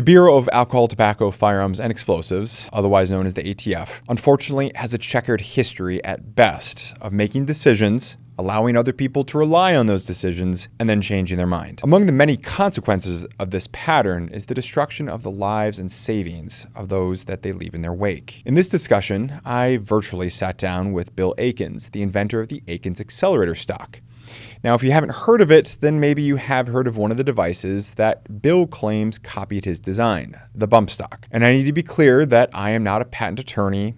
The Bureau of Alcohol, Tobacco, Firearms, and Explosives, otherwise known as the ATF, unfortunately has a checkered history at best of making decisions, allowing other people to rely on those decisions, and then changing their mind. Among the many consequences of this pattern is the destruction of the lives and savings of those that they leave in their wake. In this discussion, I virtually sat down with Bill Akins, the inventor of the Akins Accelerator stock. Now, if you haven't heard of it, then maybe you have heard of one of the devices that Bill claims copied his design, the bump stock. And I need to be clear that I am not a patent attorney,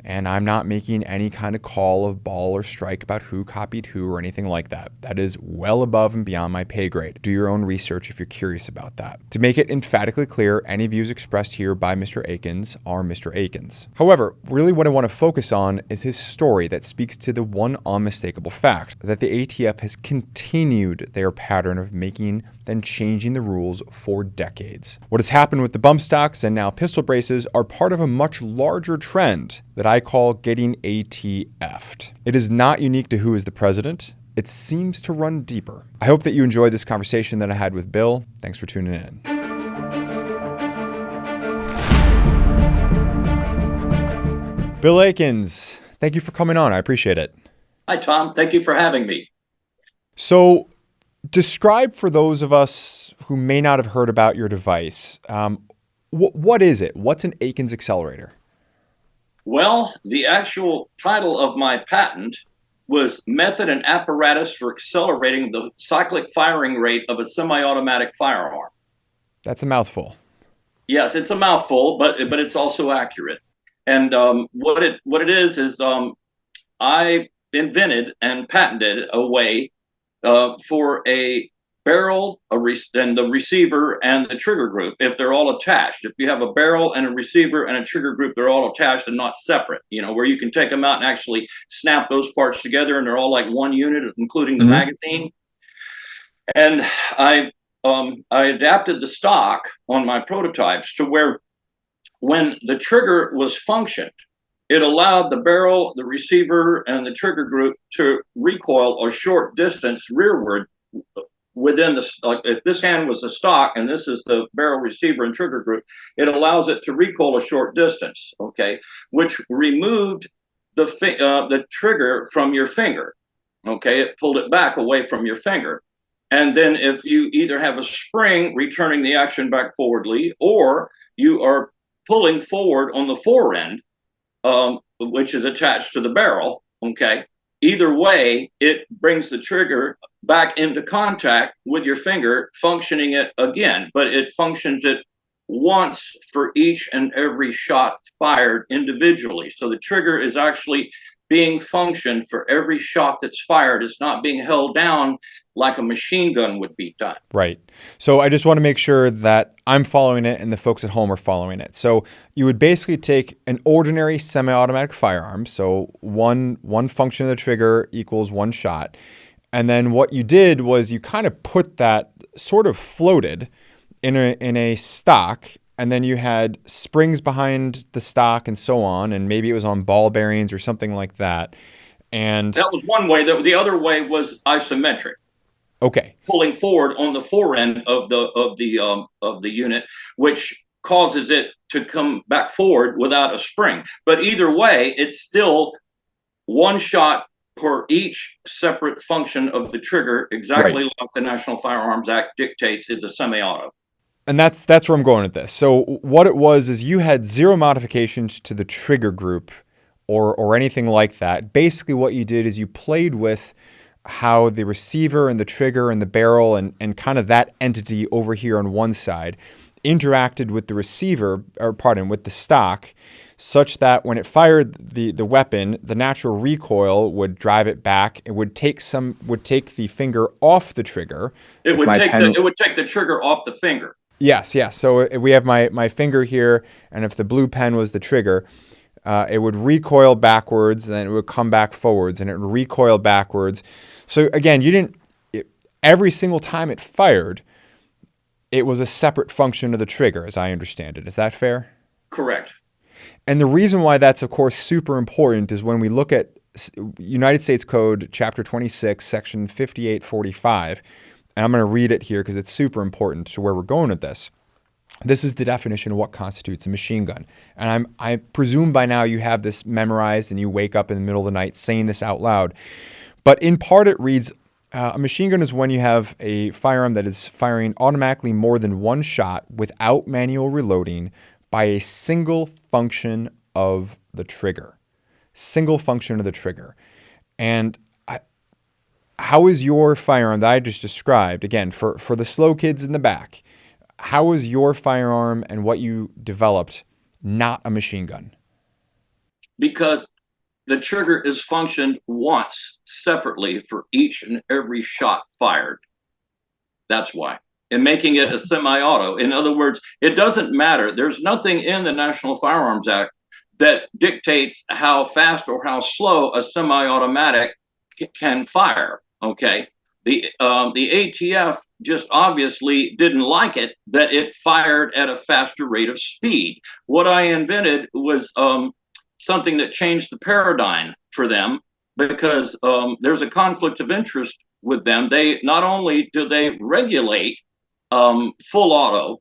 and I'm not making any kind of call of ball or strike about who copied who or anything like that. That is well above and beyond my pay grade. Do your own research if you're curious about that. To make it emphatically clear, any views expressed here by Mr. Akins are Mr. Akins. However, really what I want to focus on is his story that speaks to the one unmistakable fact that the ATF has continued their pattern of making then changing the rules for decades. What has happened with the bump stocks and now pistol braces are part of a much larger trend that I call getting ATF'd. It is not unique to who is the president. It seems to run deeper. I hope that you enjoyed this conversation that I had with Bill. Thanks for tuning in. Bill Akins, thank you for coming on. I appreciate it. Hi, Tom. Thank you for having me. So, describe for those of us who may not have heard about your device. What is it? What's an Akins Accelerator? Well, the actual title of my patent was Method and Apparatus for Accelerating the Cyclic Firing Rate of a Semi-Automatic Firearm. That's a mouthful. Yes, it's a mouthful, but it's also accurate. And what it is I invented and patented a way for a barrel, and the receiver and the trigger group, if they're all attached. If you have a barrel and a receiver and a trigger group, they're all attached and not separate, where you can take them out and actually snap those parts together and they're all like one unit, including the magazine. And I adapted the stock on my prototypes to where when the trigger was functioned, it allowed the barrel, the receiver, and the trigger group to recoil a short distance rearward within the, like if this hand was the stock and this is the barrel, receiver, and trigger group, it allows it to recoil a short distance, okay, which removed the trigger from your finger, okay? It pulled it back away from your finger. And then if you either have a spring returning the action back forwardly, or you are pulling forward on the fore end, which is attached to the barrel, okay? Either way, it brings the trigger back into contact with your finger, functioning it again, but it functions it once for each and every shot fired individually. So the trigger is actually being functioned for every shot that's fired. It's not being held down like a machine gun would be done. Right. So I just want to make sure that I'm following it and the folks at home are following it. So you would basically take an ordinary semi-automatic firearm. So one function of the trigger equals one shot. And then what you did was you kind of put that sort of floated in a stock, and then you had springs behind the stock and so on, and maybe it was on ball bearings or something like that. And that was one way. The other way was isometric. Okay. Pulling forward on the fore end of the unit, which causes it to come back forward without a spring. But either way, it's still one shot per each separate function of the trigger, exactly right, like the National Firearms Act dictates is a semi-auto. And that's where I'm going with this. So what it was is you had zero modifications to the trigger group or anything like that. Basically what you did is you played with how the receiver and the trigger and the barrel and kind of that entity over here on one side interacted with the receiver, with the stock, such that when it fired the weapon, the natural recoil would drive it back. It would take the finger off the trigger. It would take the trigger off the finger. Yes. So we have my finger here, and if the blue pen was the trigger, it would recoil backwards, and then it would come back forwards, and it would recoil backwards. So again, every single time it fired, it was a separate function of the trigger, as I understand it. Is that fair? Correct. And the reason why that's, of course, super important is when we look at United States Code, Chapter 26, Section 5845, and I'm going to read it here because it's super important to where we're going with this. This is the definition of what constitutes a machine gun. And I presume by now you have this memorized and you wake up in the middle of the night saying this out loud. But in part it reads, a machine gun is when you have a firearm that is firing automatically more than one shot without manual reloading by a single function of the trigger. Single function of the trigger. And how is your firearm that I just described, again, for the slow kids in the back, how is your firearm and what you developed not a machine gun? Because the trigger is functioned once separately for each and every shot fired. That's why. And making it a semi-auto. In other words, it doesn't matter. There's nothing in the National Firearms Act that dictates how fast or how slow a semi-automatic can fire. Okay. The ATF just obviously didn't like it that it fired at a faster rate of speed. What I invented was something that changed the paradigm for them, because there's a conflict of interest with them. They not only do they regulate full auto,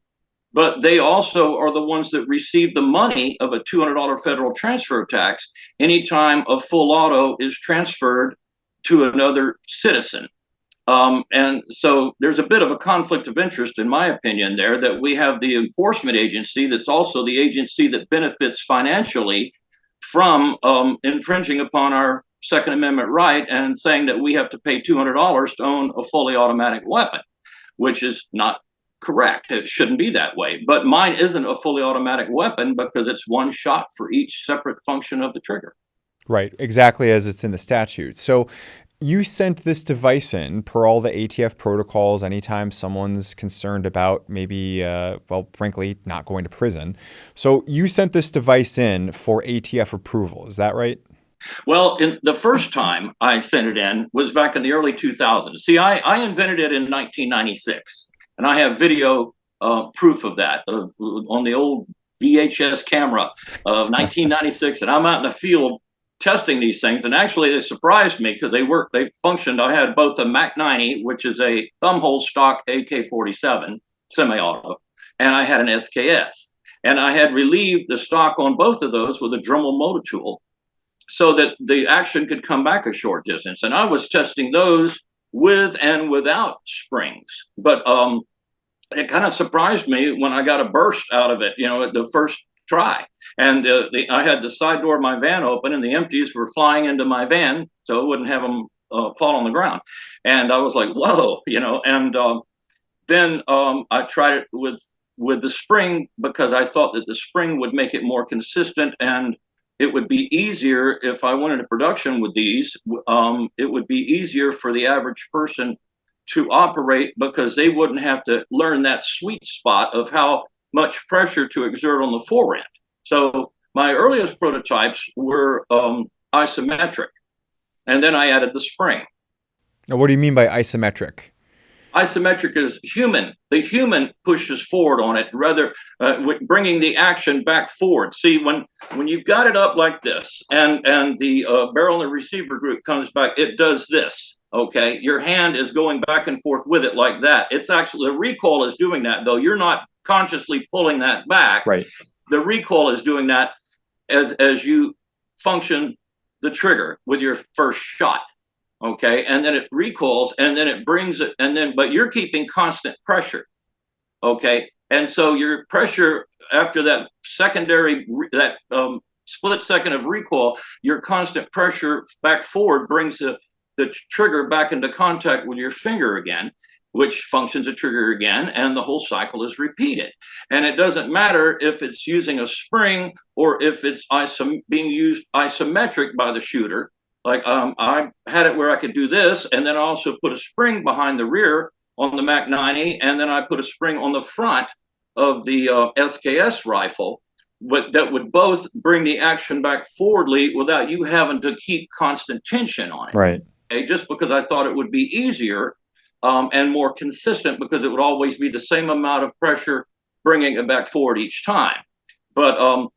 but they also are the ones that receive the money of a $200 federal transfer tax anytime a full auto is transferred to another citizen. And so there's a bit of a conflict of interest, in my opinion, there, that we have the enforcement agency that's also the agency that benefits financially from infringing upon our Second Amendment right and saying that we have to pay $200 to own a fully automatic weapon, which is not correct. It shouldn't be that way. But mine isn't a fully automatic weapon because it's one shot for each separate function of the trigger. Right, exactly as it's in the statute. So you sent this device in per all the ATF protocols anytime someone's concerned about maybe, frankly, not going to prison. So you sent this device in for ATF approval. Is that right? Well, the first time I sent it in was back in the early 2000s. See, I invented it in 1996, and I have video proof of that on the old VHS camera of 1996. And I'm out in the field testing these things, and actually they surprised me because they functioned. I had both a Mac 90, which is a thumbhole stock AK-47 semi-auto, and I had an SKS, and I had relieved the stock on both of those with a Dremel motor tool so that the action could come back a short distance. And I was testing those with and without springs, but it kind of surprised me when I got a burst out of it, at the first try. And I had the side door of my van open, and the empties were flying into my van, so it wouldn't have them fall on the ground. And I was like, whoa, And then I tried it with the spring, because I thought that the spring would make it more consistent, and it would be easier if I went into production with these. It would be easier for the average person to operate, because they wouldn't have to learn that sweet spot of how much pressure to exert on the fore end. So my earliest prototypes were isometric, and then I added the spring. Now, what do you mean by isometric? Isometric is human. The human pushes forward on it, rather bringing the action back forward. See, when you've got it up like this, and the barrel and the receiver group comes back, it does this. Okay, your hand is going back and forth with it like that. It's actually, the recoil is doing that, though you're not consciously pulling that back. Right. The recoil is doing that as you function the trigger with your first shot. Okay, and then it recoils, and then it brings it, but you're keeping constant pressure. Okay, and so your pressure after that split second of recoil, your constant pressure back forward brings the trigger back into contact with your finger again, which functions a trigger again, and the whole cycle is repeated. And it doesn't matter if it's using a spring or if it's being used isometric by the shooter. Like I had it where I could do this, and then I also put a spring behind the rear on the Mac 90, and then I put a spring on the front of the SKS rifle, but that would both bring the action back forwardly without you having to keep constant tension on it. Right. Okay? Just because I thought it would be easier and more consistent, because it would always be the same amount of pressure bringing it back forward each time. But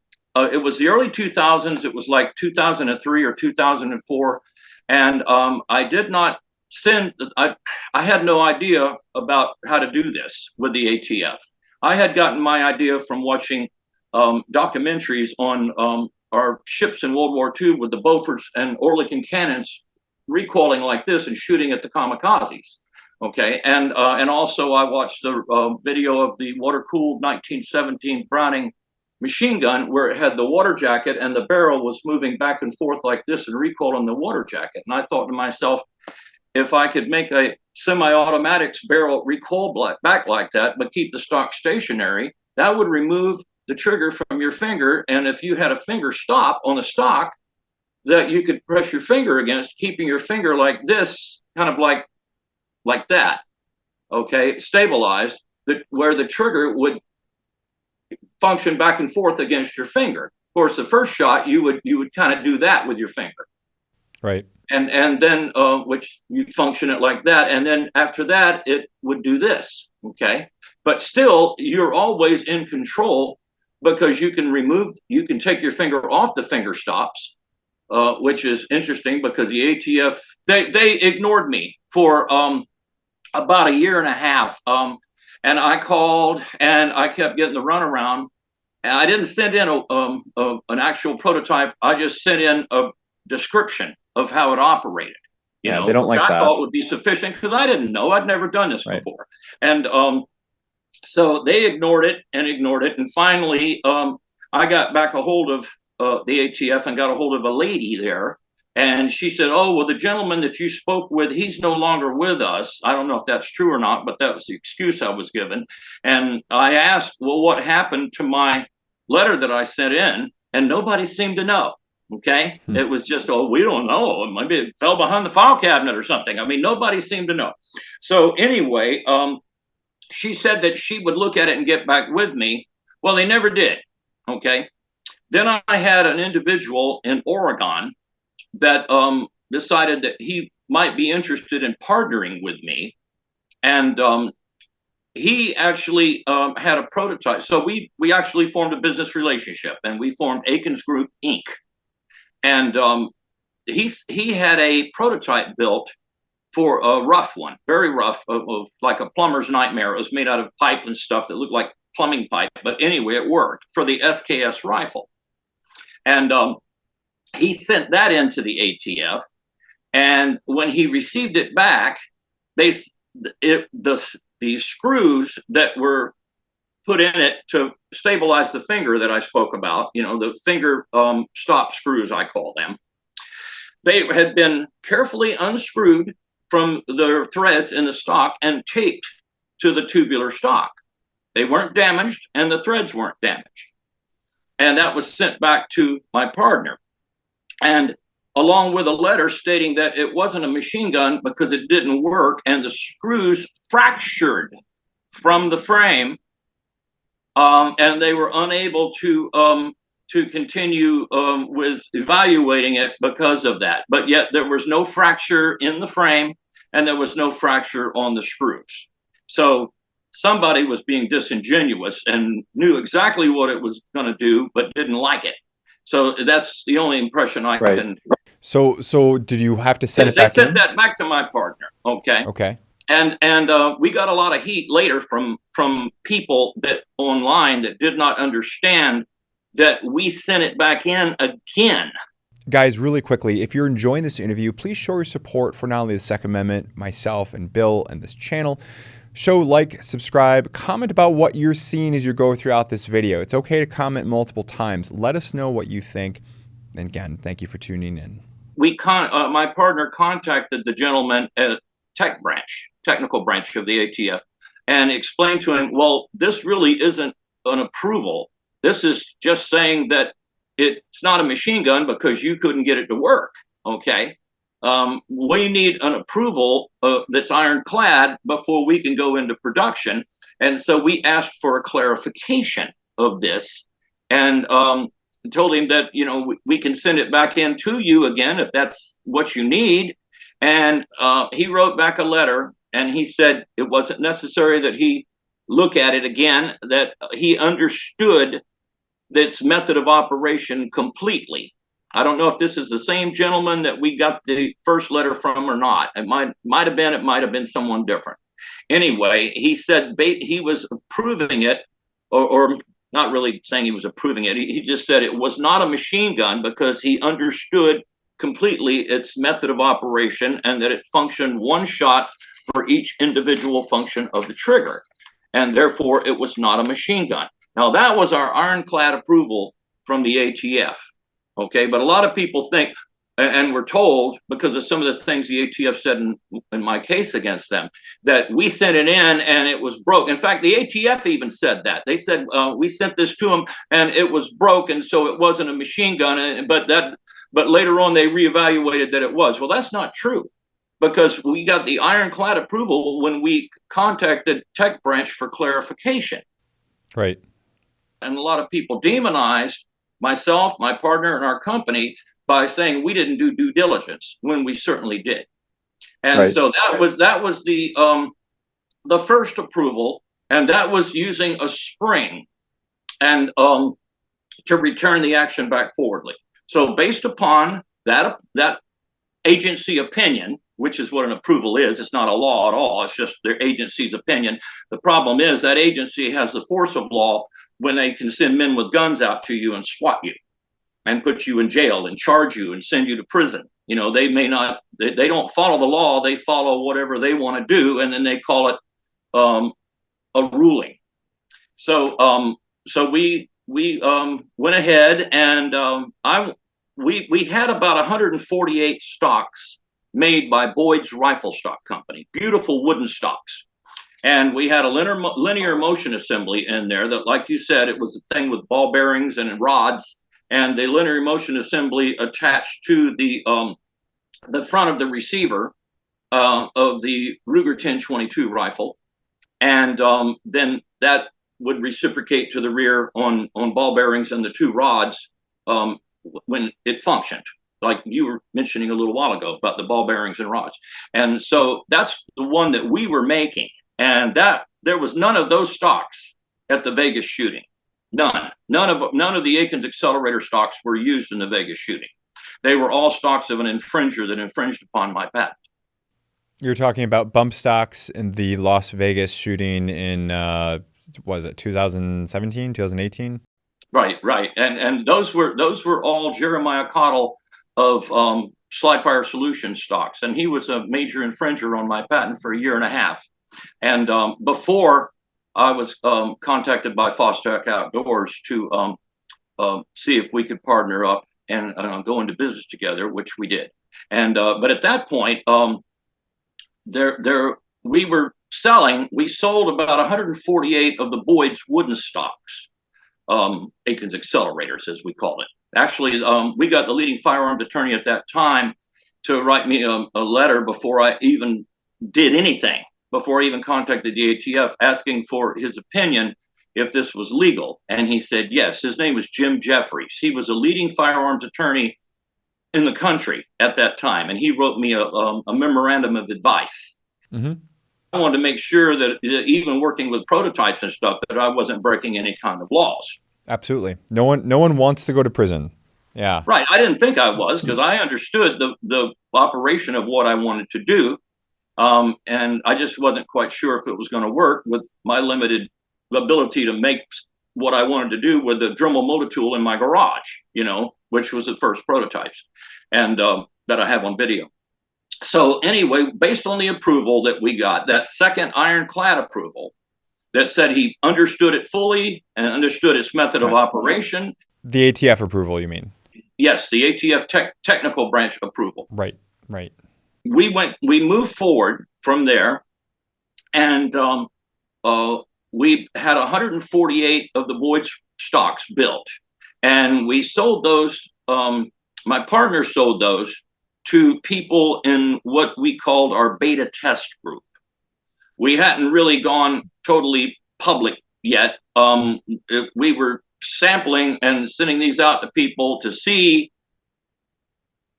it was the early 2000s. It was like 2003 or 2004. And I did not send, I had no idea about how to do this with the ATF. I had gotten my idea from watching documentaries on our ships in World War II with the Beauforts and Oerlikon cannons recoiling like this and shooting at the kamikazes. Okay, and also I watched the video of the water-cooled 1917 Browning machine gun where it had the water jacket and the barrel was moving back and forth like this and recoiling the water jacket. And I thought to myself, if I could make a semi-automatic's barrel recoil back like that, but keep the stock stationary, that would remove the trigger from your finger. And if you had a finger stop on the stock, that you could press your finger against, keeping your finger like this, kind of like that, okay, stabilized, where the trigger would function back and forth against your finger. Of course, the first shot you would kind of do that with your finger, right? And then which you'd function it like that, and then after that it would do this, okay. But still, you're always in control because you can take your finger off the finger stops. Which is interesting because the ATF, they ignored me for about a year and a half. And I called and I kept getting the runaround. And I didn't send in an actual prototype. I just sent in a description of how it operated. They don't like which that. I thought would be sufficient because I didn't know. I'd never done this before. And so they ignored it. And finally, I got back a hold of the ATF and got a hold of a lady there. And she said, oh, well, the gentleman that you spoke with, he's no longer with us. I don't know if that's true or not, but that was the excuse I was given. And I asked, well, what happened to my letter that I sent in? And nobody seemed to know. Okay. It was just, oh, we don't know. Maybe it fell behind the file cabinet or something. I mean, nobody seemed to know. So anyway, she said that she would look at it and get back with me. Well, they never did. Okay. Then I had an individual in Oregon that decided that he might be interested in partnering with me. And he actually had a prototype. So we actually formed a business relationship and we formed Akins Group, Inc. And he had a prototype built for a rough one, very rough, like a plumber's nightmare. It was made out of pipe and stuff that looked like plumbing pipe. But anyway, it worked for the SKS rifle. And he sent that into the ATF. And when he received it back, the screws that were put in it to stabilize the finger that I spoke about, the finger stop screws, I call them, they had been carefully unscrewed from the threads in the stock and taped to the tubular stock. They weren't damaged and the threads weren't damaged. And that was sent back to my partner. And along with a letter stating that it wasn't a machine gun because it didn't work and the screws fractured from the frame, and they were unable to continue with evaluating it because of that. But yet there was no fracture in the frame and there was no fracture on the screws. So somebody was being disingenuous and knew exactly what it was going to do, but didn't like it. So that's the only impression I can. So did you have to send it back? They sent that back to my partner. Okay. Okay. And we got a lot of heat later from people that online that did not understand that we sent it back in again. Guys, really quickly, if you're enjoying this interview, please show your support for not only the Second Amendment, myself and Bill and this channel. Show, like, subscribe, comment about what you're seeing as you go throughout this video. It's okay to comment multiple times. Let us know what you think. And again, thank you for tuning in. My partner contacted the gentleman at technical branch of the ATF, and explained to him, well, this really isn't an approval. This is just saying that it's not a machine gun because you couldn't get it to work. Okay. We need an approval that's ironclad before we can go into production. And so we asked for a clarification of this and told him that, we can send it back in to you again if that's what you need. And he wrote back a letter and he said it wasn't necessary that he look at it again, that he understood this method of operation completely. I don't know if this is the same gentleman that we got the first letter from or not. It might have been someone different. Anyway, he said he was approving it, or not really saying he was approving it. He just said it was not a machine gun because he understood completely its method of operation and that it functioned one shot for each individual function of the trigger. And therefore, it was not a machine gun. Now, that was our ironclad approval from the ATF. Okay, but a lot of people think, and we're told because of some of the things the ATF said in my case against them, that we sent it in and it was broke. In fact, the ATF even said that. They said we sent this to them and it was broke, and so it wasn't a machine gun. But later on they reevaluated that it was. Well, that's not true, because we got the ironclad approval when we contacted Tech Branch for clarification. Right. And a lot of people demonized myself, my partner, and our company by saying we didn't do due diligence when we certainly did. And right. So that was the first approval, and that was using a spring and to return the action back forwardly. So based upon that agency opinion, which is what an approval is, it's not a law at all, it's just their agency's opinion. The problem is that agency has the force of law when they can send men with guns out to you and swat you and put you in jail and charge you and send you to prison. You know, they don't follow the law, they follow whatever they want to do, and then they call it a ruling. So we went ahead and we had about 148 stocks made by Boyd's Rifle Stock Company, beautiful wooden stocks. And we had a linear motion assembly in there that, like you said, it was a thing with ball bearings and rods, and the linear motion assembly attached to the front of the receiver of the Ruger 1022 rifle. And then that would reciprocate to the rear on ball bearings and the two rods when it functioned, like you were mentioning a little while ago about the ball bearings and rods. And so that's the one that we were making. And that there was none of those stocks at the Vegas shooting. None of the Akins Accelerator stocks were used in the Vegas shooting. They were all stocks of an infringer that infringed upon my patent. You're talking about bump stocks in the Las Vegas shooting in, was it 2017, 2018? Right. And those were all Jeremiah Cottle of Slide Fire Solutions stocks. And he was a major infringer on my patent for a year and a half. And before I was contacted by Fostech Outdoors to see if we could partner up and go into business together, which we did. And but at that point, we sold about 148 of the Boyd's wooden stocks, Akins Accelerators, as we call it. Actually, we got the leading firearms attorney at that time to write me a letter before I even did anything, before I even contacted the ATF, asking for his opinion if this was legal. And he said yes. His name was Jim Jeffries. He was a leading firearms attorney in the country at that time, and he wrote me a memorandum of advice. Mm-hmm. I wanted to make sure that even working with prototypes and stuff, that I wasn't breaking any kind of laws. Absolutely. No one wants to go to prison. Yeah. Right. I didn't think I was, because I understood the operation of what I wanted to do. And I just wasn't quite sure if it was going to work with my limited ability to make what I wanted to do with the Dremel motor tool in my garage, which was the first prototypes and that I have on video. So anyway, based on the approval that we got, that second ironclad approval that said he understood it fully and understood its method of operation. The ATF approval, you mean? Yes, the ATF technical branch approval. Right. We moved forward from there, and we had 148 of the Boyd's stocks built, and we sold those. My partner sold those to people in what we called our beta test group. We hadn't really gone totally public yet. We were sampling and sending these out to people to see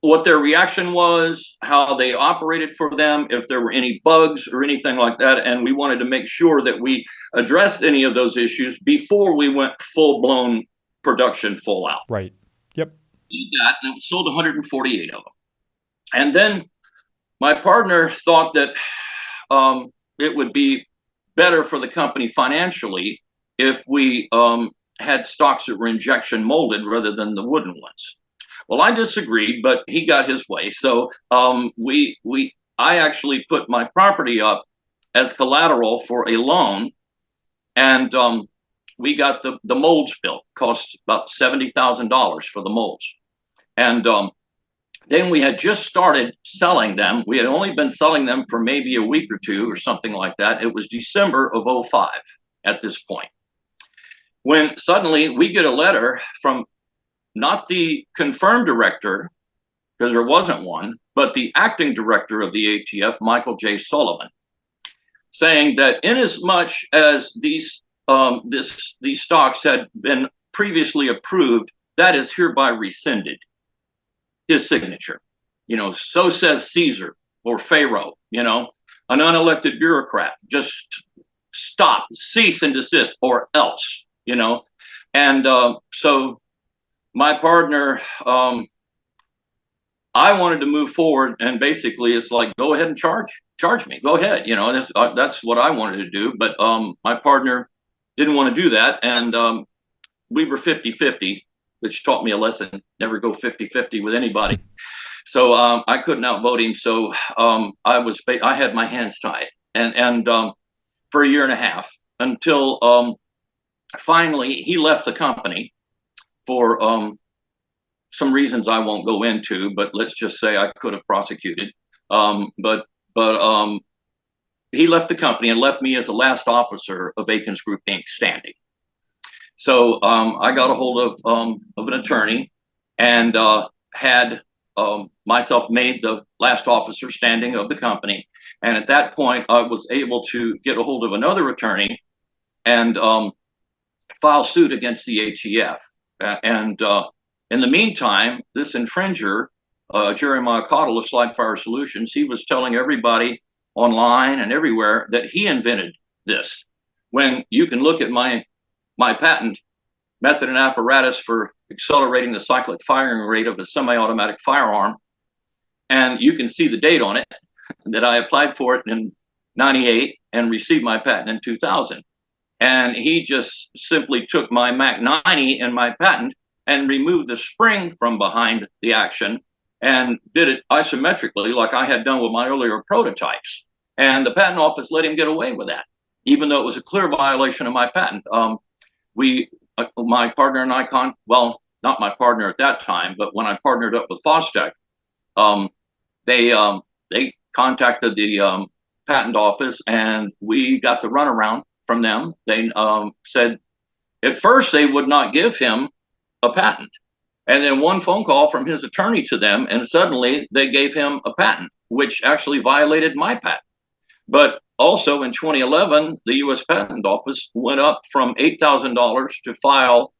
what their reaction was, how they operated for them, if there were any bugs or anything like that. And we wanted to make sure that we addressed any of those issues before we went full-blown production, full out. Right. Yep. Did that, and we sold 148 of them. And then my partner thought that it would be better for the company financially if we had stocks that were injection molded rather than the wooden ones. Well, I disagreed, but he got his way. So I actually put my property up as collateral for a loan, and we got the molds built. Cost about $70,000 for the molds, and then we had just started selling them. We had only been selling them for maybe a week or two or something like that. It was December of 05 at this point, when suddenly we get a letter from not the confirmed director, because there wasn't one, but the acting director of the ATF, Michael J. Sullivan, saying that inasmuch as these stocks had been previously approved, that is hereby rescinded. His signature, so says Caesar or Pharaoh, an unelected bureaucrat. Just stop, cease and desist, or else, And so my partner, I wanted to move forward, and basically it's like, go ahead and charge me, go ahead. That's what I wanted to do. But my partner didn't want to do that. And we were 50-50, which taught me a lesson: never go 50-50 with anybody. So I couldn't outvote him. So I had my hands tied, and for a year and a half, until finally he left the company for some reasons I won't go into, but let's just say I could have prosecuted. But he left the company and left me as the last officer of Akins Group Inc. standing. So I got a hold of an attorney, and had myself made the last officer standing of the company. And at that point, I was able to get a hold of another attorney and file suit against the ATF. And in the meantime, this infringer, Jeremiah Cottle of Slide Fire Solutions, he was telling everybody online and everywhere that he invented this. When you can look at my patent, method and apparatus for accelerating the cyclic firing rate of a semi-automatic firearm, and you can see the date on it, that I applied for it in 98 and received my patent in 2000. And he just simply took my Mac 90 and my patent and removed the spring from behind the action and did it isometrically like I had done with my earlier prototypes. And the patent office let him get away with that, even though it was a clear violation of my patent. My partner and I, not my partner at that time, but when I partnered up with Fostech, they contacted the patent office, and we got the runaround from them. They said at first they would not give him a patent, and then one phone call from his attorney to them, and suddenly they gave him a patent, which actually violated my patent. But also in 2011, the U.S. Patent Office went up from $8,000 to file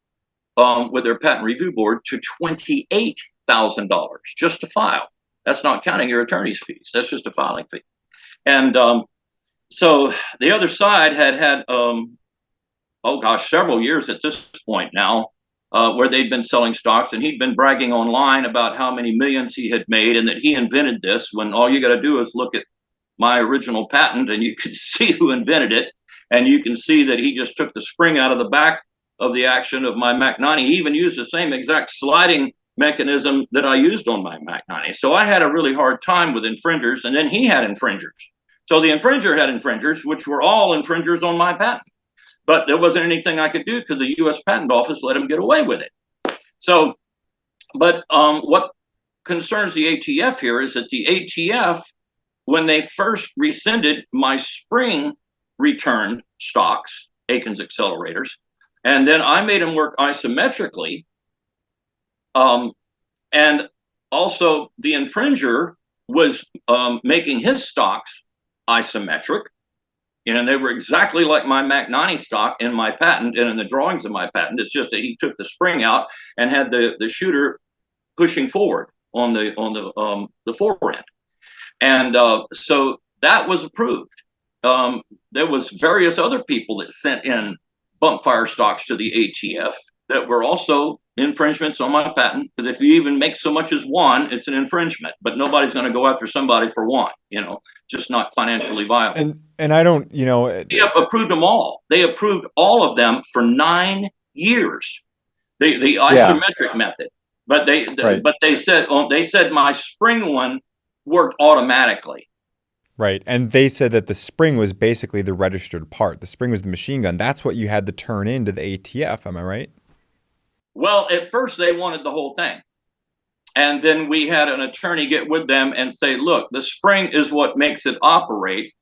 with their patent review board to $28,000 just to file. That's not counting your attorney's fees. That's just a filing fee. And so the other side had several years at this point now, where they'd been selling stocks, and he'd been bragging online about how many millions he had made and that he invented this, when all you got to do is look at my original patent and you can see who invented it. And you can see that he just took the spring out of the back of the action of my Mac 90. He even used the same exact sliding mechanism that I used on my Mac 90. So I had a really hard time with infringers, and then he had infringers. So the infringer had infringers, which were all infringers on my patent. But there wasn't anything I could do because the U.S. Patent Office let him get away with it. So, but what concerns the ATF here is that the ATF, when they first rescinded my spring returned stocks, Akins Accelerators, and then I made them work isometrically, and also the infringer was making his stocks isometric, and they were exactly like my Mac 90 stock in my patent and in the drawings of my patent. It's just that he took the spring out and had the shooter pushing forward on the forend. And so that was approved. There was various other people that sent in bump fire stocks to the ATF, that were also infringements on my patent. Because if you even make so much as one, it's an infringement. But nobody's going to go after somebody for one. Just not financially viable. And I don't, ATF approved them all. They approved all of them for 9 years. The isometric method, but they said my spring one worked automatically. Right. And they said that the spring was basically the registered part. The spring was the machine gun. That's what you had to turn into the ATF. Am I right? Well, at first they wanted the whole thing. And then we had an attorney get with them and say, look, the spring is what makes it operate.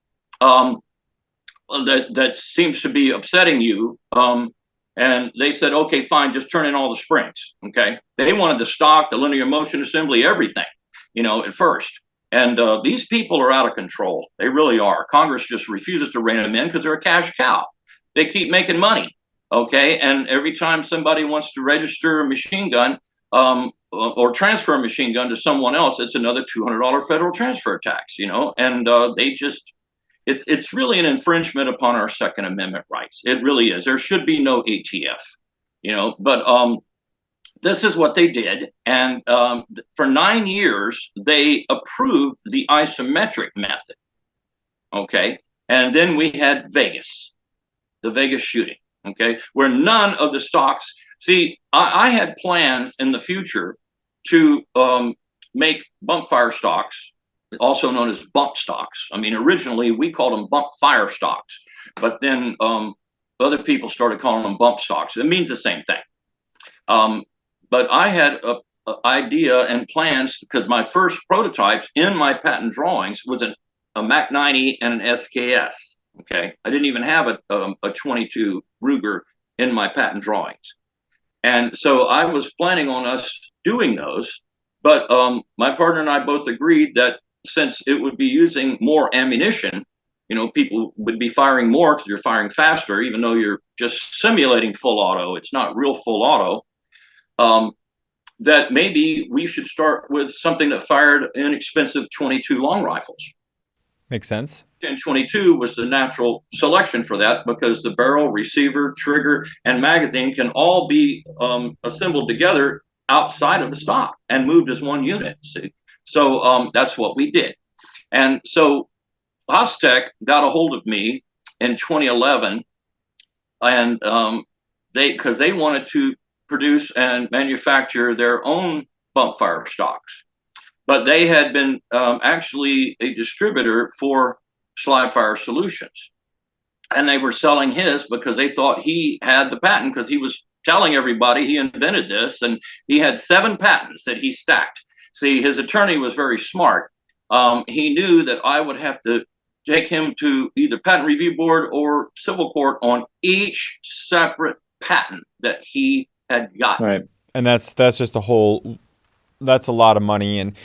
That seems to be upsetting you. And they said, okay, fine, just turn in all the springs. Okay. They wanted the stock, the linear motion assembly, everything, at first. And these people are out of control. They really are. Congress just refuses to rein them in because they're a cash cow. They keep making money. Okay. And every time somebody wants to register a machine gun or transfer a machine gun to someone else, it's another $200 federal transfer tax, and they just, it's really an infringement upon our Second Amendment rights. It really is. There should be no ATF, but this is what they did. And for 9 years, they approved the isometric method. Okay. And then we had Vegas, the Vegas shooting. Okay. Where none of the stocks, see, I had plans in the future to make bump fire stocks, also known as bump stocks. I mean, originally we called them bump fire stocks, but then other people started calling them bump stocks. It means the same thing. But I had an idea and plans because my first prototypes in my patent drawings was a Mac 90 and an SKS. Okay, I didn't even have a 22 Ruger in my patent drawings, and so I was planning on us doing those. But my partner and I both agreed that since it would be using more ammunition, people would be firing more because you're firing faster, even though you're just simulating full auto. It's not real full auto. That maybe we should start with something that fired inexpensive 22 long rifles. Makes sense. And 22 was the natural selection for that because the barrel, receiver, trigger, and magazine can all be assembled together outside of the stock and moved as one unit. See, so that's what we did. And so Hostech got a hold of me in 2011, and because they wanted to produce and manufacture their own bump fire stocks. But they had been actually a distributor for Slide Fire Solutions. And they were selling his because they thought he had the patent because he was telling everybody he invented this. And he had 7 patents that he stacked. See, his attorney was very smart. He knew that I would have to take him to either patent review board or civil court on each separate patent that he had gotten. Right. And that's just that's a lot of money. And,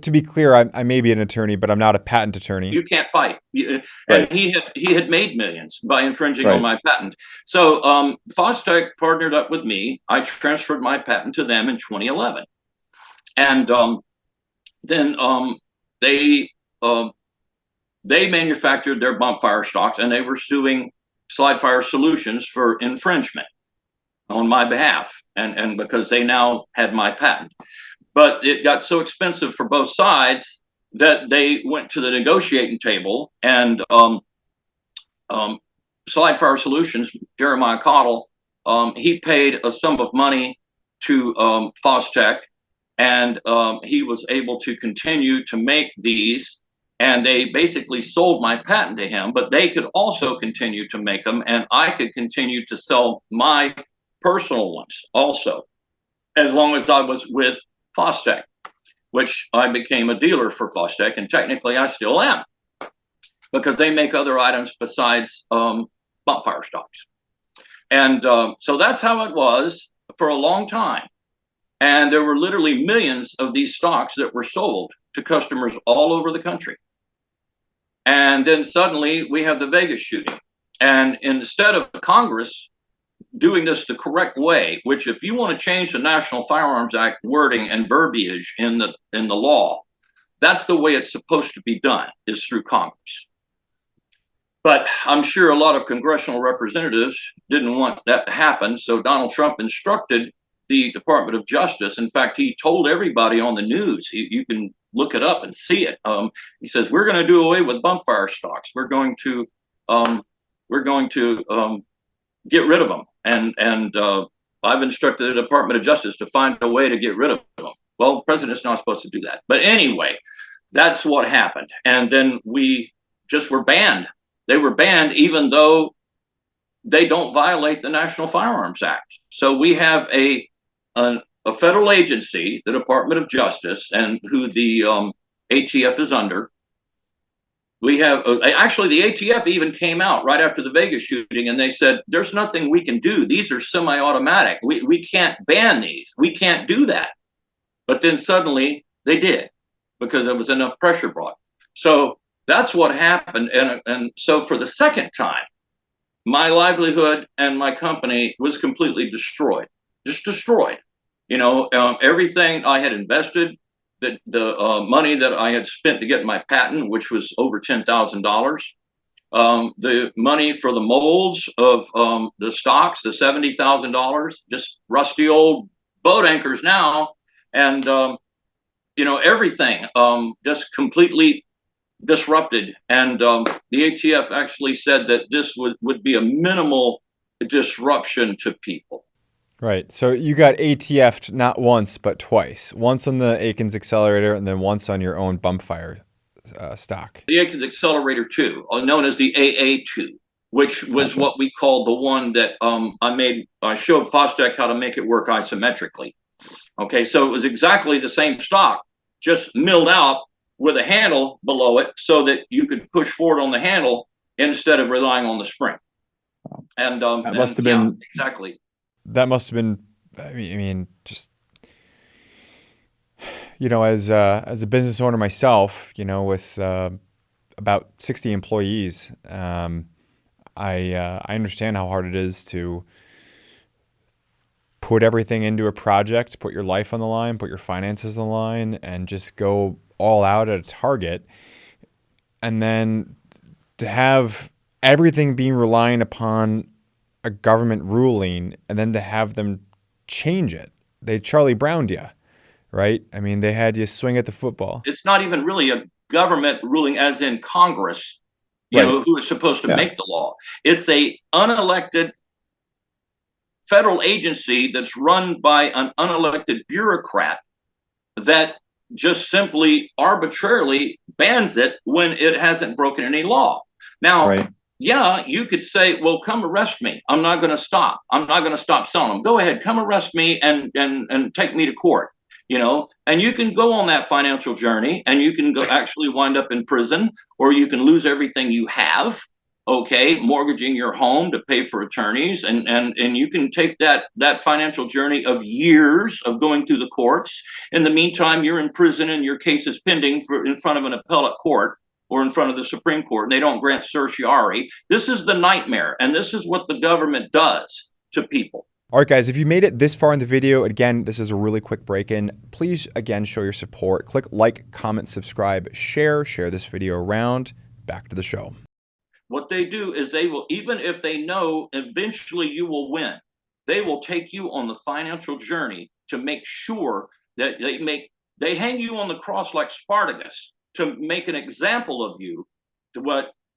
to be clear, I may be an attorney, but I'm not a patent attorney. You can't fight. And he had made millions by infringing on my patent. So Fostech partnered up with me. I transferred my patent to them in 2011. And then they manufactured their bump fire stocks, and they were suing Slide Fire Solutions for infringement on my behalf, and because they now had my patent. But it got so expensive for both sides that they went to the negotiating table, and Slide Fire Solutions, Jeremiah Cottle, he paid a sum of money to Fostech, and he was able to continue to make these, and they basically sold my patent to him, but they could also continue to make them, and I could continue to sell my personal ones also, as long as I was with Fostech, which I became a dealer for Fostech, and technically I still am, because they make other items besides bump fire stocks. And so that's how it was for a long time. And there were literally millions of these stocks that were sold to customers all over the country. And then suddenly we have the Vegas shooting. And instead of Congress doing this the correct way, which if you want to change the National Firearms Act wording and verbiage in the law, that's the way it's supposed to be done, is through Congress. But I'm sure a lot of congressional representatives didn't want that to happen. So Donald Trump instructed the Department of Justice. In fact, he told everybody on the news, you can look it up and see it. He says, we're going to do away with bump fire stocks. Um, we're going to get rid of them. And I've instructed the Department of Justice to find a way to get rid of them. Well, the president's not supposed to do that. But anyway, that's what happened. And then we just were banned. They were banned even though they don't violate the National Firearms Act. So we have a federal agency, the Department of Justice, and who the ATF is under. We have actually the ATF even came out right after the Vegas shooting and they said, there's nothing we can do. These are semi-automatic. We can't ban these. We can't do that. But then suddenly they did because there was enough pressure brought. So that's what happened. And so for the second time, my livelihood and my company was completely destroyed, just destroyed. You know, everything I had invested, the money that I had spent to get my patent, which was over $10,000, the money for the molds of the stocks, the $70,000, just rusty old boat anchors now, and you know, everything just completely disrupted. And the ATF actually said that this would be a minimal disruption to people. Right. So you got ATF'd not once, but twice. Once on the Akins Accelerator and then once on your own bump fire stock. The Akins Accelerator 2, known as the AA2, which was what we called the one that I showed Fostech how to make it work isometrically. Okay, so it was exactly the same stock, just milled out with a handle below it so that you could push forward on the handle instead of relying on the spring. And that must have been exactly. That must have been, I mean, just, you know, as a business owner myself, you know, with about 60 employees, I understand how hard it is to put everything into a project, put your life on the line, put your finances on the line, and just go all out at a target. And then to have everything being relying upon a government ruling and then to have them change it. They Charlie Browned you, right? I mean, they had you swing at the football. It's not even really a government ruling as in Congress, you know, who is supposed to make the law. It's a unelected federal agency that's run by an unelected bureaucrat that just simply arbitrarily bans it when it hasn't broken any law. Now, yeah, you could say, well, come arrest me. I'm not going to stop. I'm not going to stop selling them. Go ahead, come arrest me and take me to court, you know, and you can go on that financial journey and you can go actually wind up in prison, or you can lose everything you have. Okay, mortgaging your home to pay for attorneys, and you can take that financial journey of years of going through the courts. In the meantime, you're in prison and your case is pending in front of an appellate court or in front of the Supreme Court, and they don't grant certiorari. This is the nightmare, and this is what the government does to people. All right, guys, if you made it this far in the video, again, this is a really quick break-in. Please, again, show your support. Click like, comment, subscribe, share this video around. Back to the show. What they do is they will, even if they know eventually you will win, they will take you on the financial journey to make sure that they hang you on the cross like Spartacus to make an example of you.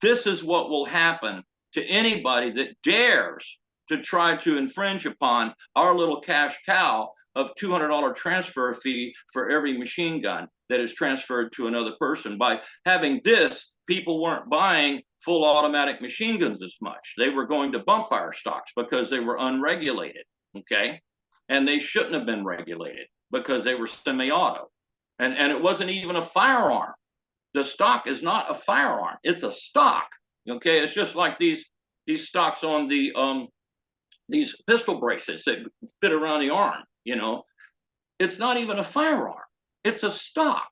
This is what will happen to anybody that dares to try to infringe upon our little cash cow of $200 transfer fee for every machine gun that is transferred to another person. By having this, people weren't buying full automatic machine guns as much. They were going to bump fire stocks because they were unregulated, okay? And they shouldn't have been regulated because they were semi-auto. And it wasn't even a firearm. The stock is not a firearm. It's a stock, okay? It's just like these stocks on the these pistol braces that fit around the arm, you know? It's not even a firearm. It's a stock.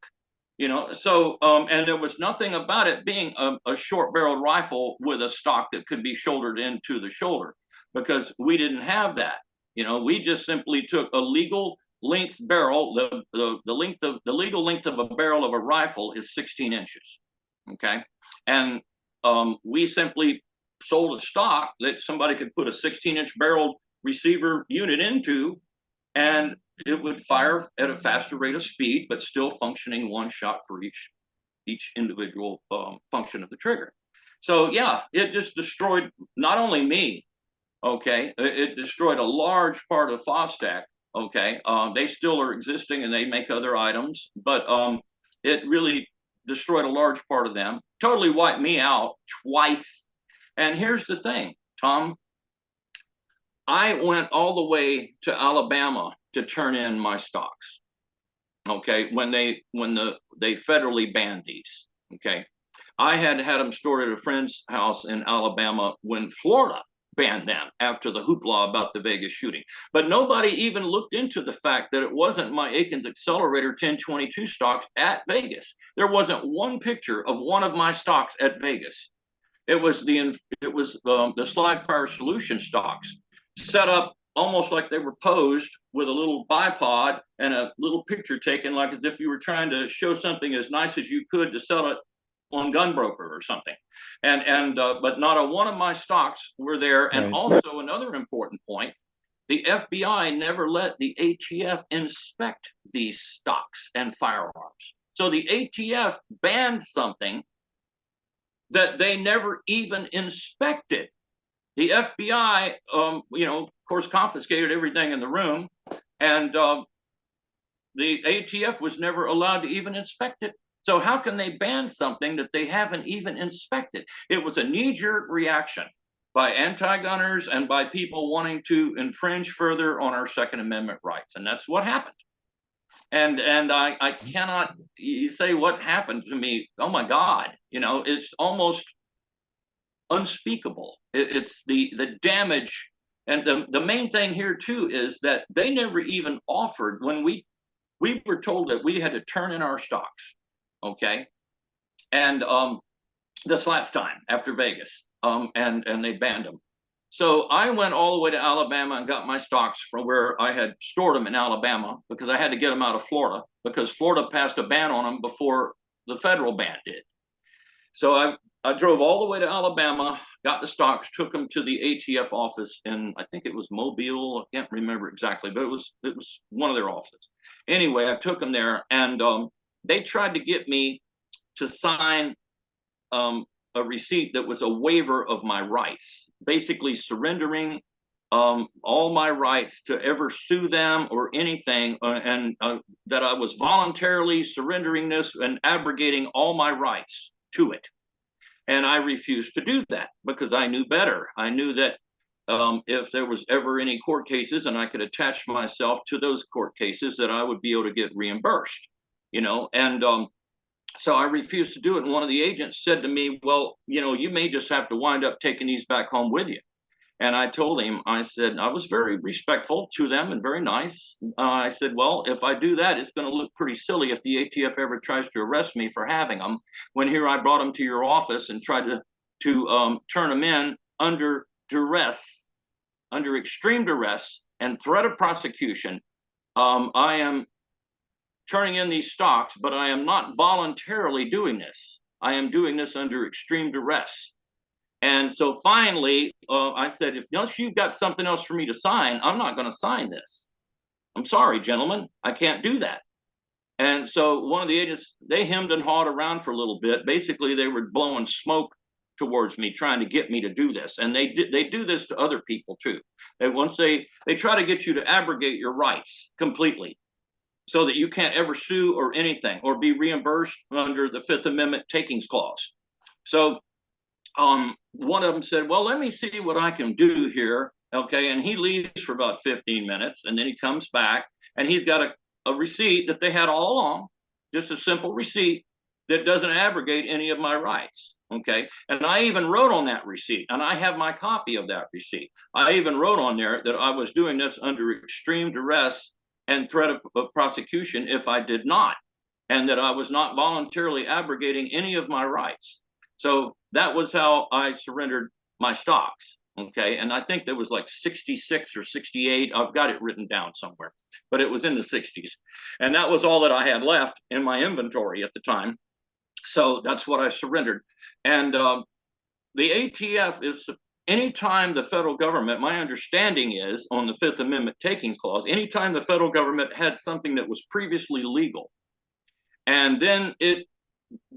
You know, so and there was nothing about it being a short-barreled rifle with a stock that could be shouldered into the shoulder, because we didn't have that. You know, we just simply took a legal length barrel. The legal length of a barrel of a rifle is 16 inches. Okay, and we simply sold a stock that somebody could put a 16-inch barrel receiver unit into, and it would fire at a faster rate of speed, but still functioning one shot for each individual function of the trigger. So yeah, it just destroyed not only me, okay, it destroyed a large part of Fostech. Okay, they still are existing and they make other items, but it really destroyed a large part of them. Totally wiped me out twice. And here's the thing, Tom, I went all the way to Alabama to turn in my stocks. Okay, when they federally banned these. Okay, I had them stored at a friend's house in Alabama when Florida banned them after the hoopla about the Vegas shooting. But nobody even looked into the fact that it wasn't my Akins Accelerator 1022 stocks at Vegas. There wasn't one picture of one of my stocks at Vegas. It was the Slide Fire Solution stocks set up almost like they were posed with a little bipod and a little picture taken, like as if you were trying to show something as nice as you could to sell it on Gunbroker or something. But not a one of my stocks were there. And also another important point, the FBI never let the ATF inspect these stocks and firearms. So the ATF banned something that they never even inspected. The FBI, of course, confiscated everything in the room, and the ATF was never allowed to even inspect it. So how can they ban something that they haven't even inspected? It was a knee-jerk reaction by anti-gunners and by people wanting to infringe further on our Second Amendment rights, and that's what happened. And I cannot, you say what happened to me, oh my God, it's almost unspeakable. It's the damage. And the main thing here too is that they never even offered, when we were told that we had to turn in our stocks, okay? And this last time after Vegas, and they banned them. So I went all the way to Alabama and got my stocks from where I had stored them in Alabama, because I had to get them out of Florida, because Florida passed a ban on them before the federal ban did. So I drove all the way to Alabama, got the stocks, took them to the ATF office in, I think it was Mobile, I can't remember exactly, but it was one of their offices. Anyway, I took them there, and they tried to get me to sign a receipt that was a waiver of my rights, basically surrendering all my rights to ever sue them or anything, and that I was voluntarily surrendering this and abrogating all my rights to it. And I refused to do that because I knew better. I knew that if there was ever any court cases and I could attach myself to those court cases, that I would be able to get reimbursed, and so I refused to do it. And one of the agents said to me, well, you may just have to wind up taking these back home with you. And I told him, I said, I was very respectful to them and very nice. I said, well, if I do that, it's going to look pretty silly if the ATF ever tries to arrest me for having them, when here I brought them to your office and tried to turn them in under duress, under extreme duress and threat of prosecution. I am turning in these stocks, but I am not voluntarily doing this. I am doing this under extreme duress. And so finally, I said, unless you've got something else for me to sign, I'm not going to sign this. I'm sorry, gentlemen, I can't do that. And so one of the agents, they hemmed and hawed around for a little bit. Basically, they were blowing smoke towards me, trying to get me to do this. And they do this to other people too. And once they try to get you to abrogate your rights completely, so that you can't ever sue or anything or be reimbursed under the Fifth Amendment takings clause. So one of them said, well, let me see what I can do here. Okay. And he leaves for about 15 minutes, and then he comes back and he's got a receipt that they had all along, just a simple receipt that doesn't abrogate any of my rights. Okay. And I even wrote on that receipt, and I have my copy of that receipt. I even wrote on there that I was doing this under extreme duress and threat of prosecution if I did not, and that I was not voluntarily abrogating any of my rights. So that was how I surrendered my stocks. Okay. And I think there was like 66 or 68. I've got it written down somewhere, but it was in the 60s. And that was all that I had left in my inventory at the time. So that's what I surrendered. And the ATF is anytime the federal government, my understanding is on the Fifth Amendment takings clause, anytime the federal government had something that was previously legal and then it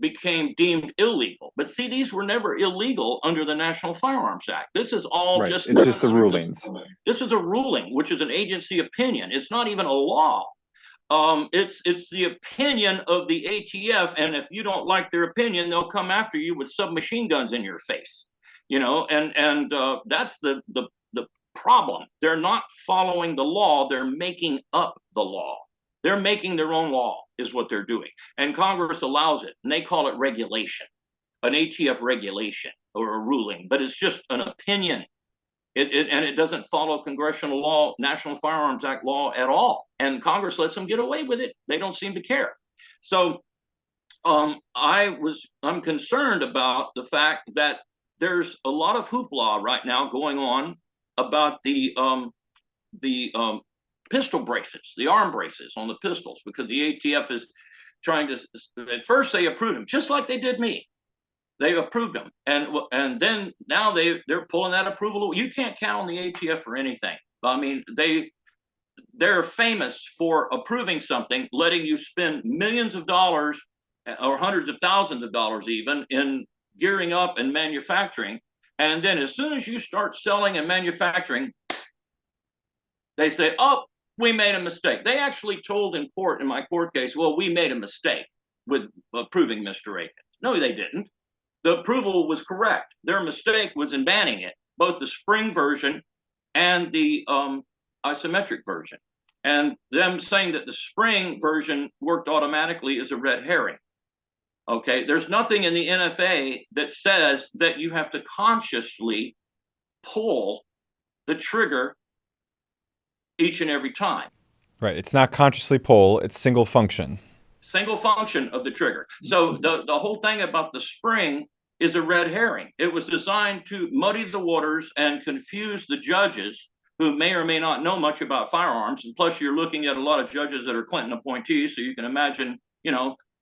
became deemed illegal. But see, these were never illegal under the National Firearms Act. This is all Right. just It's just the rulings. This is a ruling, which is an agency opinion. It's not even a law. It's the opinion of the ATF, and if you don't like their opinion, they'll come after you with submachine guns in your face. And that's the problem. They're not following the law. They're making up the law. They're making their own law, is what they're doing. And Congress allows it, and they call it regulation, an ATF regulation or a ruling, but it's just an opinion. And it doesn't follow congressional law, National Firearms Act law at all. And Congress lets them get away with it. They don't seem to care. So I'm concerned about the fact that there's a lot of hoopla right now going on about the pistol braces, the arm braces on the pistols, because the ATF is trying to, at first they approved them, just like they did me. They approved them. And then now they're pulling that approval. You can't count on the ATF for anything. I mean, they're famous for approving something, letting you spend millions of dollars or hundreds of thousands of dollars even in gearing up and manufacturing. And then as soon as you start selling and manufacturing, they say, oh, we made a mistake. They actually told in court, in my court case, well, we made a mistake with approving Mr. Akins. No, they didn't. The approval was correct. Their mistake was in banning it, both the spring version and the isometric version. And them saying that the spring version worked automatically is a red herring. Okay, there's nothing in the NFA that says that you have to consciously pull the trigger each and every time. Right. It's not consciously pull, it's single function. Single function of the trigger. So the whole thing about the spring is a red herring. It was designed to muddy the waters and confuse the judges who may or may not know much about firearms. And plus, you're looking at a lot of judges that are Clinton appointees, so you can imagine,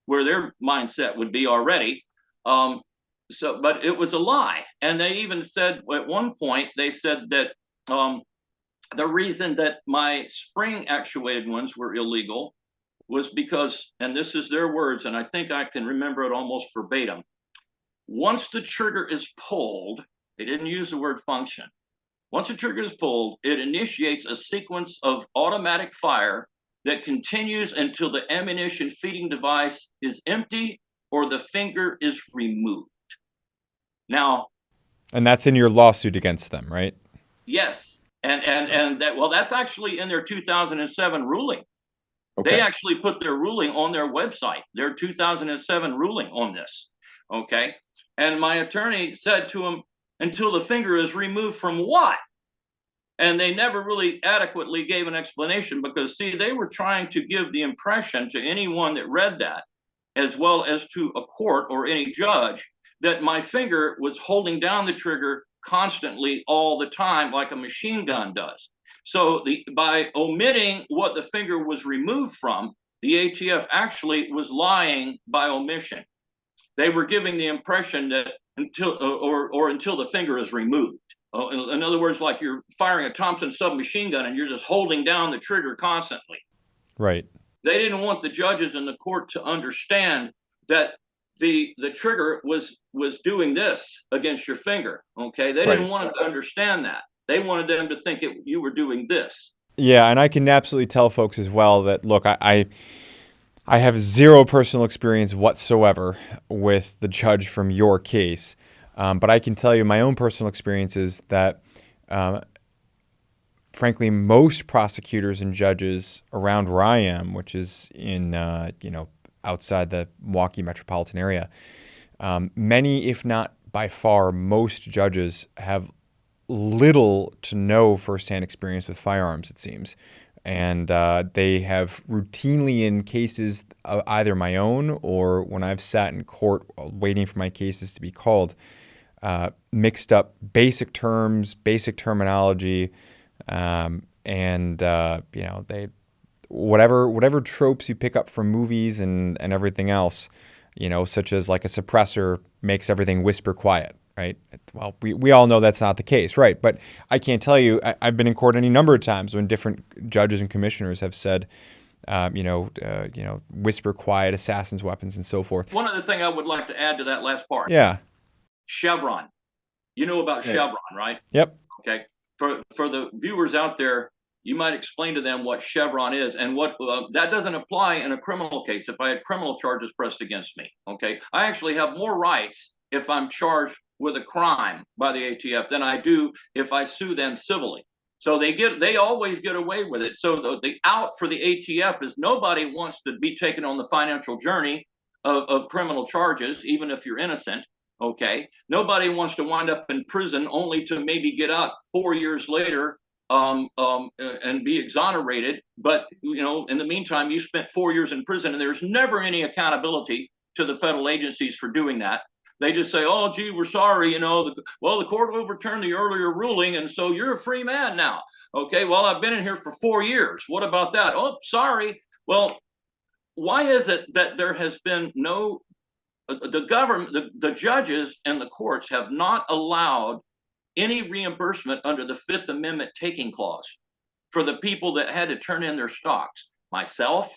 where their mindset would be already. But it was a lie. And they even said at one point, they said that the reason that my spring actuated ones were illegal was because, and this is their words, and I think I can remember it almost verbatim. Once the trigger is pulled, they didn't use the word function. Once the trigger is pulled, it initiates a sequence of automatic fire that continues until the ammunition feeding device is empty or the finger is removed. Now, and that's in your lawsuit against them, right? Yes. And that, well, that's actually in their 2007 ruling. Okay. They actually put their ruling on their website, their 2007 ruling on this. Okay. And my attorney said to him, until the finger is removed from what? And they never really adequately gave an explanation because, see, they were trying to give the impression to anyone that read that, as well as to a court or any judge, that my finger was holding down the trigger constantly all the time, like a machine gun does. So by omitting what the finger was removed from, the ATF actually was lying by omission. They were giving the impression that until the finger is removed. In other words, like you're firing a Thompson submachine gun and you're just holding down the trigger constantly. Right. They didn't want the judges in the court to understand that the trigger was doing this against your finger. Okay. They didn't want them to understand that. They wanted them to think you were doing this. Yeah, and I can absolutely tell folks as well that, look, I have zero personal experience whatsoever with the judge from your case, but I can tell you my own personal experience is that, frankly, most prosecutors and judges around where I am, which is in, outside the Milwaukee metropolitan area, many, if not by far, most judges have little to no firsthand experience with firearms, it seems. And they have routinely in cases, either my own or when I've sat in court waiting for my cases to be called, mixed up basic terms, basic terminology, they whatever tropes you pick up from movies and everything else, such as like a suppressor makes everything whisper quiet right? Well, we all know that's not the case, right? But I can't tell you, I've been in court any number of times when different judges and commissioners have said, whisper quiet, assassin's weapons, and so forth. One other thing I would like to add to that last part. Yeah. Chevron. You know about Chevron, right? Yep. Okay. For the viewers out there, you might explain to them what Chevron is and what that doesn't apply in a criminal case. If I had criminal charges pressed against me, okay, I actually have more rights if I'm charged with a crime by the ATF than I do if I sue them civilly. So they always get away with it. So the out for the ATF is nobody wants to be taken on the financial journey of criminal charges, even if you're innocent. Okay, nobody wants to wind up in prison only to maybe get out 4 years later and be exonerated. But in the meantime, you spent 4 years in prison, and there's never any accountability to the federal agencies for doing that. They just say, "Oh, gee, we're sorry. The court overturned the earlier ruling, and so you're a free man now." Okay, well, I've been in here for 4 years. What about that? Oh, sorry. Well, why is it that there has been no the government, the judges and the courts have not allowed any reimbursement under the Fifth Amendment taking clause for the people that had to turn in their stocks? Myself,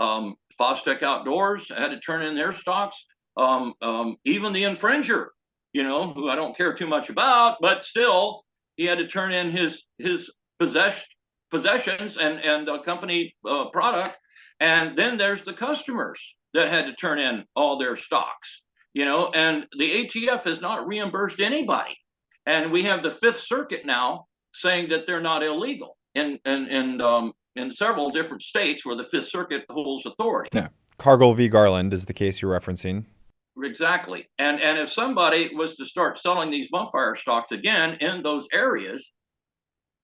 Fostech Outdoors had to turn in their stocks. Even the infringer, who I don't care too much about, but still, he had to turn in his possessions and company product. And then there's the customers that had to turn in all their stocks, and the ATF has not reimbursed anybody. And we have the Fifth Circuit now saying that they're not illegal in several different states where the Fifth Circuit holds authority. Yeah. Cargill v. Garland is the case you're referencing. Exactly. And if somebody was to start selling these bonfire stocks again in those areas,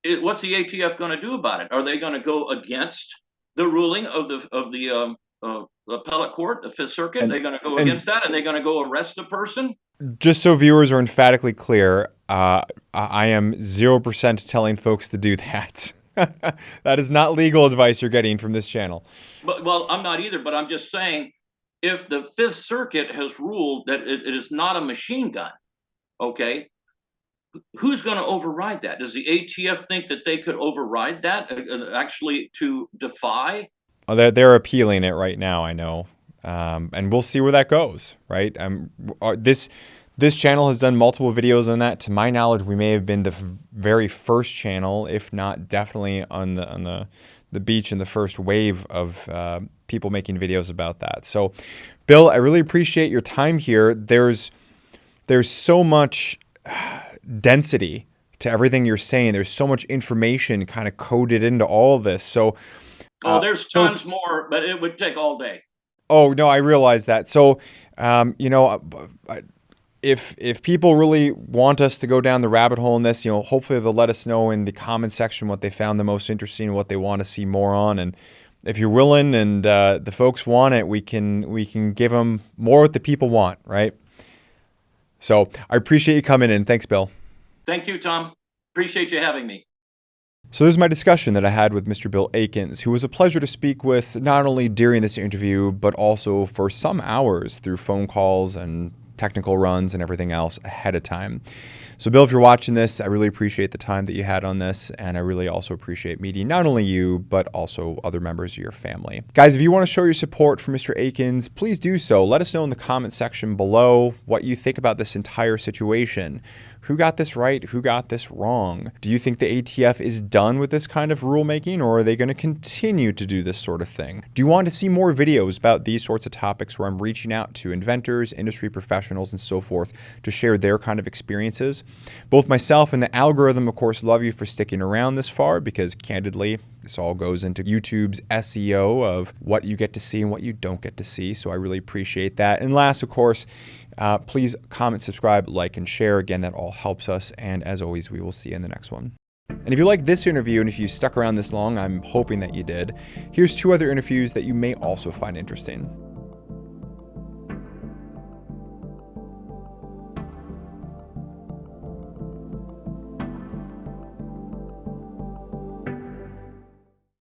what's the ATF going to do about it? Are they going to go against the ruling of the appellate court, the Fifth Circuit? They're going to go against that, and they're going to go arrest the person? Just so viewers are emphatically clear, I am 0% telling folks to do that. That is not legal advice you're getting from this channel. Well, I'm not either, but I'm just saying, if the Fifth Circuit has ruled that it is not a machine gun, okay, who's going to override that? Does the ATF think that they could override that, actually to defy? Oh, they're appealing it right now, I know. And we'll see where that goes, right? This channel has done multiple videos on that. To my knowledge, we may have been the very first channel, if not definitely on the beach in the first wave of people making videos about that. So, Bill, I really appreciate your time here. There's so much density to everything you're saying. There's so much information kind of coded into all of this. So, there's tons more, but it would take all day. Oh, no, I realize that. So, if people really want us to go down the rabbit hole in this, hopefully they'll let us know in the comment section what they found the most interesting, what they want to see more on. And if you're willing and the folks want it, we can give them more what the people want, right? So I appreciate you coming in. Thanks, Bill. Thank you, Tom. Appreciate you having me. So there's my discussion that I had with Mr. Bill Akins, who was a pleasure to speak with not only during this interview, but also for some hours through phone calls and technical runs and everything else ahead of time. So Bill, if you're watching this, I really appreciate the time that you had on this, and I really also appreciate meeting not only you, but also other members of your family. Guys, if you want to show your support for Mr. Akins, please do so. Let us know in the comment section below what you think about this entire situation. Who got this right? Who got this wrong? Do you think the ATF is done with this kind of rulemaking, or are they going to continue to do this sort of thing? Do you want to see more videos about these sorts of topics where I'm reaching out to inventors, industry professionals, and so forth to share their kind of experiences? Both myself and the algorithm, of course, love you for sticking around this far because, candidly, this all goes into YouTube's SEO of what you get to see and what you don't get to see. So I really appreciate that. And last, of course, please comment, subscribe, like, and share. Again, that all helps us. And as always, we will see you in the next one. And if you like this interview, and if you stuck around this long, I'm hoping that you did, here's 2 other interviews that you may also find interesting.